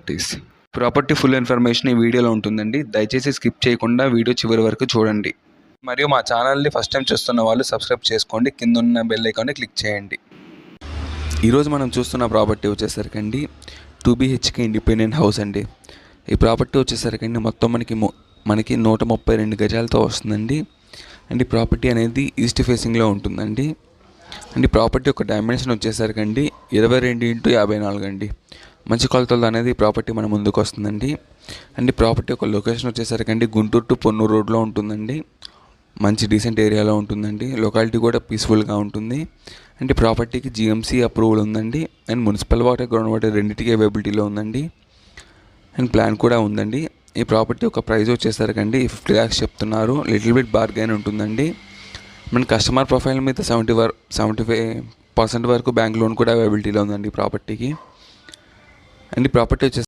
Properties. Property full information ఈ వీడియోలో ఉంటుందండి. దయచేసి స్కిప్ చేయకుండా వీడియో చివరి వరకు చూడండి. మరియు మా ఛానల్ని ఫస్ట్ టైం చూస్తున్న వాళ్ళు సబ్స్క్రైబ్ చేసుకోండి. కింద ఉన్న బెల్ ఐకాన్ని క్లిక్ చేయండి. ఈరోజు మనం చూస్తున్న ప్రాపర్టీ వచ్చేసరికండి 2 BHK ఇండిపెండెంట్ హౌస్ అండి. ఈ ప్రాపర్టీ వచ్చేసరికండి మొత్తం మనకి 132 గజాలతో వస్తుందండి. అండ్ ఈ ప్రాపర్టీ అనేది ఈస్ట్ ఫేసింగ్లో ఉంటుందండి. అండ్ ఈ ప్రాపర్టీ యొక్క డైమెన్షన్ వచ్చేసరికండి 22x54 అండి. మంచి కొలతలు అనేది ప్రాపర్టీ మన ముందుకు వస్తుందండి. అండ్ ఈ ప్రాపర్టీ యొక్క లొకేషన్ వచ్చేసరికండి గుంటూరు టు పొన్నూరు రోడ్లో ఉంటుందండి. మంచి డీసెంట్ ఏరియాలో ఉంటుందండి. లొకాలిటీ కూడా పీస్ఫుల్గా ఉంటుంది. అండ్ ఈ ప్రాపర్టీకి GMC అప్రూవల్ ఉందండి. And municipal water, ground water రెండింటికి అవైలబిలిటీలో ఉందండి. అండ్ ప్లాన్ కూడా ఉందండి. ఈ ప్రాపర్టీ యొక్క ప్రైస్ వచ్చేసరికండి 50 lakhs చెప్తున్నారు. లిటిల్ బిట్ బార్గెన్ ఉంటుందండి. మన కస్టమర్ ప్రొఫైల్ మీద 75% వరకు బ్యాంక్ లోన్ కూడా అవైలబిలిటీలో ఉందండి ఈ ప్రాపర్టీకి. అండ్ ఈ ప్రాపర్టీ వచ్చేసి